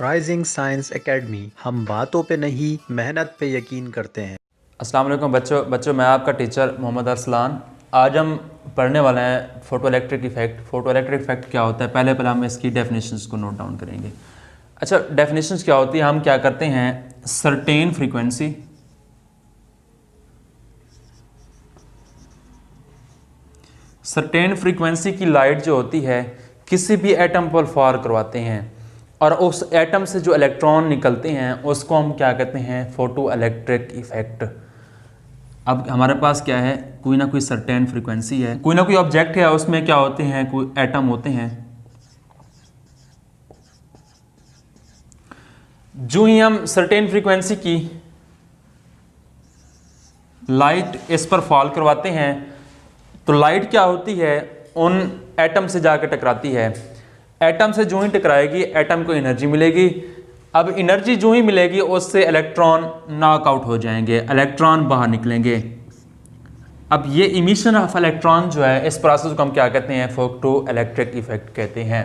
Rising science academy, हम बातों पे नहीं मेहनत पे यकीन करते हैं। अस्सलाम वालेकुम बच्चों मैं आपका टीचर मोहम्मद अरसलान। आज हम पढ़ने वाले हैं photo electric effect. Photo electric effect क्या होता है, पहले हम इसकी डेफिनेशंस को नोट डाउन करेंगे। अच्छा, डेफिनेशंस क्या होती है, हम क्या करते हैं, सर्टेन फ्रीक्वेंसी की लाइट जो होती है किसी भी एटम पर फार करवाते हैं और उस एटम से जो इलेक्ट्रॉन निकलते हैं उसको हम क्या कहते हैं, फोटो इलेक्ट्रिक इफेक्ट। अब हमारे पास क्या है, कोई ना कोई सर्टेन फ्रीक्वेंसी है, कोई ना कोई ऑब्जेक्ट है, उसमें क्या होते हैं, कोई एटम होते हैं। जो ही हम सर्टेन फ्रीक्वेंसी की लाइट इस पर फॉल करवाते हैं तो लाइट क्या होती है, उन एटम से जाकर टकराती है। एटम से जो ही टकराएगी एटम को एनर्जी मिलेगी। अब एनर्जी जो ही मिलेगी उससे इलेक्ट्रॉन नॉकआउट हो जाएंगे, इलेक्ट्रॉन बाहर निकलेंगे। अब ये इमिशन ऑफ इलेक्ट्रॉन जो है, इस प्रोसेस को हम क्या कहते हैं, फोटो इलेक्ट्रिक इफेक्ट कहते हैं।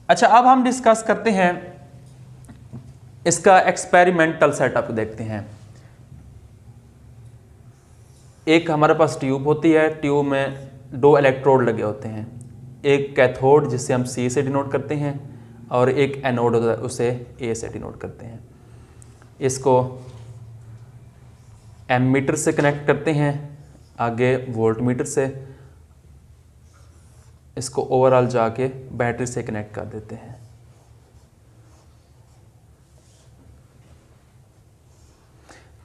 अच्छा, अब हम डिस्कस करते हैं इसका एक्सपेरिमेंटल सेटअप देखते हैं। एक हमारे पास ट्यूब होती है, ट्यूब में दो इलेक्ट्रोड लगे होते हैं, एक कैथोड जिसे हम सी से डिनोट करते हैं और एक एनोड होता है उसे ए से डिनोट करते हैं। इसको एमीटर से कनेक्ट करते हैं, आगे वोल्टमीटर से, इसको ओवरऑल जाके बैटरी से कनेक्ट कर देते हैं।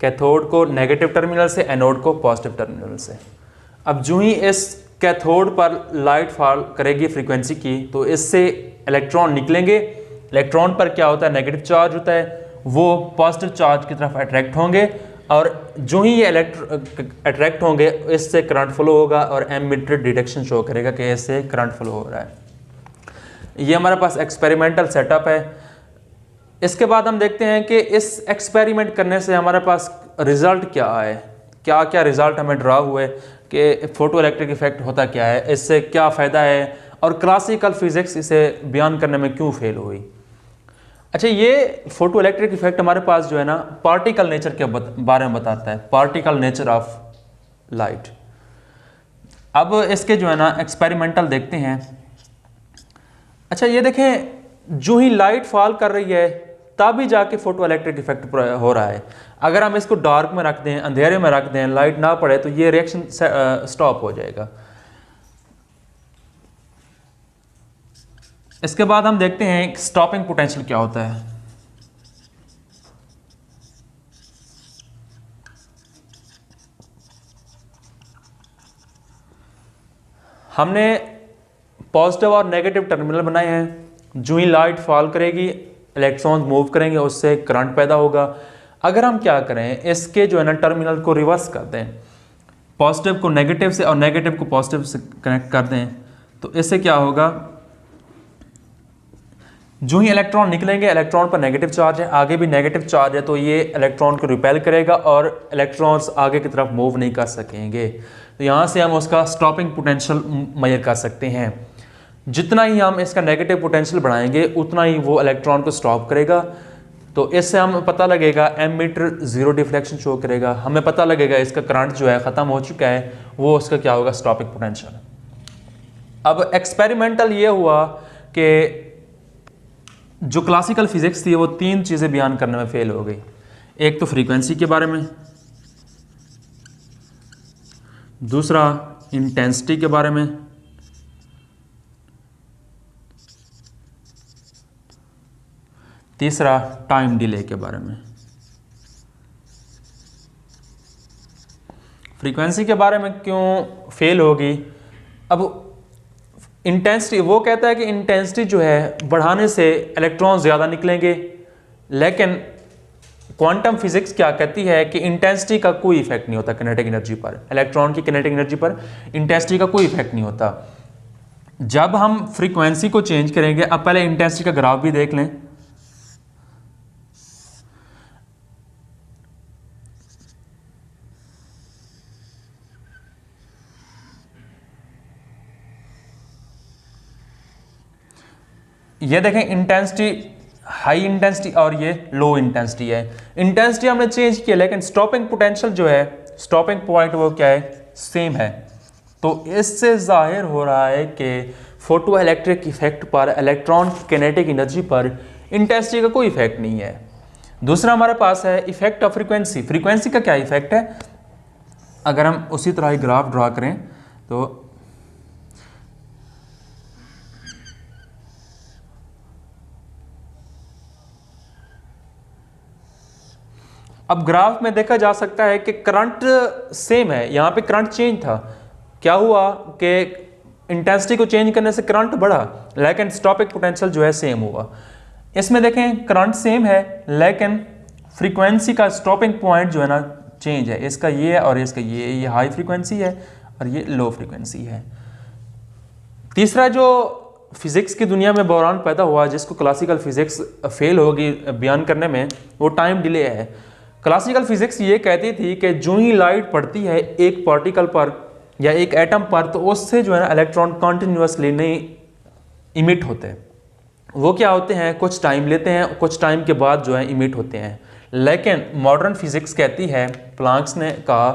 कैथोड को नेगेटिव टर्मिनल से, एनोड को पॉजिटिव टर्मिनल से। अब जो ही इस कैथोड पर लाइट फॉल करेगी फ्रीक्वेंसी की तो इससे इलेक्ट्रॉन निकलेंगे। इलेक्ट्रॉन पर क्या होता है, नेगेटिव चार्ज होता है, वो पॉजिटिव चार्ज की तरफ अट्रैक्ट होंगे और जो ही ये अट्रैक्ट होंगे इससे करंट फ्लो होगा और एमीटर डिटेक्शन शो करेगा कि इससे करंट फ्लो हो रहा है। ये हमारे पास एक्सपेरिमेंटल सेटअप है। इसके बाद हम देखते हैं कि इस एक्सपेरिमेंट करने से हमारे पास रिजल्ट क्या आए, क्या क्या रिजल्ट हमें ड्रा हुए कि फोटो इलेक्ट्रिक इफेक्ट होता क्या है, इससे क्या फ़ायदा है और क्लासिकल फिजिक्स इसे बयान करने में क्यों फेल हुई। अच्छा, ये फोटो इलेक्ट्रिक इफेक्ट हमारे पास जो है ना, पार्टिकल नेचर के बारे में बताता है, पार्टिकल नेचर ऑफ लाइट। अब इसके जो है ना एक्सपेरिमेंटल देखते हैं। अच्छा, ये देखें, जो ही लाइट फॉल कर रही है तभी जाके फोटो इलेक्ट्रिक इफेक्ट हो रहा है। अगर हम इसको डार्क में रख दें, अंधेरे में रख दें, लाइट ना पड़े तो ये रिएक्शन स्टॉप हो जाएगा। इसके बाद हम देखते हैं स्टॉपिंग पोटेंशियल क्या होता है। हमने पॉजिटिव और नेगेटिव टर्मिनल बनाए हैं। जो ही लाइट फॉल करेगी इलेक्ट्रॉन्स मूव करेंगे, उससे करंट पैदा होगा। अगर हम क्या करें, इसके जो है ना टर्मिनल को रिवर्स कर दें, पॉजिटिव को नेगेटिव से और नेगेटिव को पॉजिटिव से कनेक्ट कर दें, तो इससे क्या होगा, जो ही इलेक्ट्रॉन निकलेंगे, इलेक्ट्रॉन पर नेगेटिव चार्ज है, आगे भी नेगेटिव चार्ज है, तो ये इलेक्ट्रॉन को रिपेल करेगा और इलेक्ट्रॉन्स आगे की तरफ मूव नहीं कर सकेंगे। तो यहाँ से हम उसका स्टॉपिंग पोटेंशियल मेजर कर सकते हैं। जितना ही हम इसका नेगेटिव पोटेंशियल बढ़ाएंगे उतना ही वो इलेक्ट्रॉन को स्टॉप करेगा। तो इससे हमें पता लगेगा, एमीटर जीरो डिफ्लेक्शन शो करेगा, हमें पता लगेगा इसका करंट जो है ख़त्म हो चुका है, वो उसका क्या होगा, स्टॉपिंग पोटेंशियल। अब एक्सपेरिमेंटल ये हुआ कि जो क्लासिकल फिजिक्स थी वो तीन चीज़ें बयान करने में फेल हो गई। एक तो फ्रीक्वेंसी के बारे में, दूसरा इंटेंसिटी के बारे में, तीसरा टाइम डिले के बारे में। फ्रीक्वेंसी के बारे में क्यों फेल होगी, अब इंटेंसिटी, वो कहता है कि इंटेंसिटी जो है बढ़ाने से इलेक्ट्रॉन ज़्यादा निकलेंगे, लेकिन क्वांटम फिजिक्स क्या कहती है कि इंटेंसिटी का कोई इफेक्ट नहीं होता किनेटिक एनर्जी पर, इलेक्ट्रॉन की किनेटिक एनर्जी पर इंटेंसिटी का कोई इफेक्ट नहीं होता। जब हम फ्रीक्वेंसी को चेंज करेंगे, अब पहले इंटेंसिटी का ग्राफ भी देख लें। ये देखें इंटेंसिटी हाई इंटेंसिटी और ये लो इंटेंसिटी है। इंटेंसिटी हमने चेंज किया लेकिन स्टॉपिंग पोटेंशियल जो है, स्टॉपिंग पॉइंट वो क्या है, सेम है। तो इससे जाहिर हो रहा है कि फोटो इलेक्ट्रिक इफेक्ट पर, इलेक्ट्रॉन किनेटिक एनर्जी पर इंटेंसिटी का कोई इफेक्ट नहीं है। दूसरा हमारे पास है इफेक्ट ऑफ फ्रीक्वेंसी। फ्रीक्वेंसी का क्या इफेक्ट है, अगर हम उसी तरह ही ग्राफ ड्रा करें तो अब ग्राफ में देखा जा सकता है कि करंट सेम है, यहाँ पे करंट चेंज था। क्या हुआ कि इंटेंसिटी को चेंज करने से करंट बढ़ा लेकिन स्टॉपिंग पोटेंशियल जो है सेम हुआ। इसमें देखें करंट सेम है लेकिन फ्रीक्वेंसी का स्टॉपिंग पॉइंट जो है ना चेंज है। इसका ये है और इसका ये हाई फ्रीक्वेंसी है और ये लो फ्रीक्वेंसी है। तीसरा जो फिजिक्स की दुनिया में बहरान पैदा हुआ जिसको क्लासिकल फिजिक्स फेल होगी बयान करने में, वो टाइम डिले है। क्लासिकल फिजिक्स ये कहती थी कि जो ही लाइट पड़ती है एक पार्टिकल पर या एक एटम पर तो उससे जो है ना इलेक्ट्रॉन कंटिन्यूअसली नहीं इमिट होते। वो क्या होते हैं, कुछ टाइम लेते हैं, कुछ टाइम के बाद जो है इमिट होते हैं। लेकिन मॉडर्न फिजिक्स कहती है, प्लांक्स ने कहा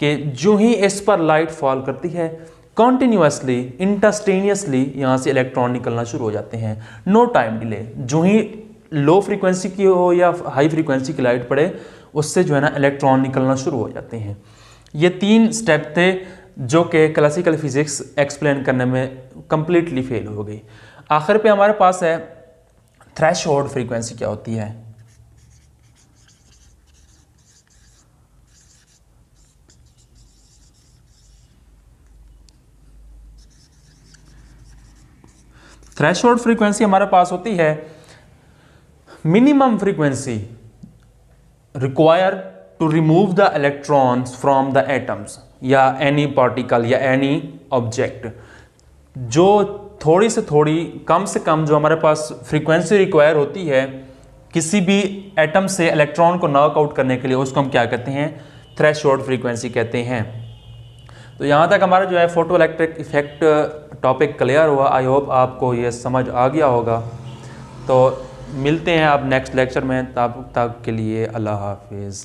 कि जो ही इस पर लाइट फॉल करती है कॉन्टिन्यूसली इंस्टेंटेनियसली यहाँ से इलेक्ट्रॉन निकलना शुरू हो जाते हैं, नो टाइम डिले। जो ही लो फ्रीक्वेंसी की हो या हाई फ्रीक्वेंसी की लाइट पड़े उससे जो है ना इलेक्ट्रॉन निकलना शुरू हो जाते हैं। ये 3 स्टेप थे जो कि क्लासिकल फिजिक्स एक्सप्लेन करने में कंप्लीटली फेल हो गई। आखिर पे हमारे पास है थ्रेशोल्ड फ्रीक्वेंसी क्या होती है। थ्रेशोल्ड फ्रीक्वेंसी हमारे पास होती है minimum frequency require to remove the electrons from the atoms या एनी पार्टिकल या एनी ऑब्जेक्ट। जो थोड़ी से थोड़ी कम से कम जो हमारे पास फ्रीक्वेंसी रिक्वायर होती है किसी भी एटम से इलेक्ट्रॉन को नॉकआउट करने के लिए, उसको हम क्या कहते हैं, थ्रेशोल्ड फ्रीक्वेंसी कहते हैं। तो यहाँ तक हमारा जो है photoelectric effect topic clear हुआ। आई होप आपको ये समझ आ गया होगा। तो मिलते हैं अब नेक्स्ट लेक्चर में, तब तक के लिए अल्लाह हाफिज़।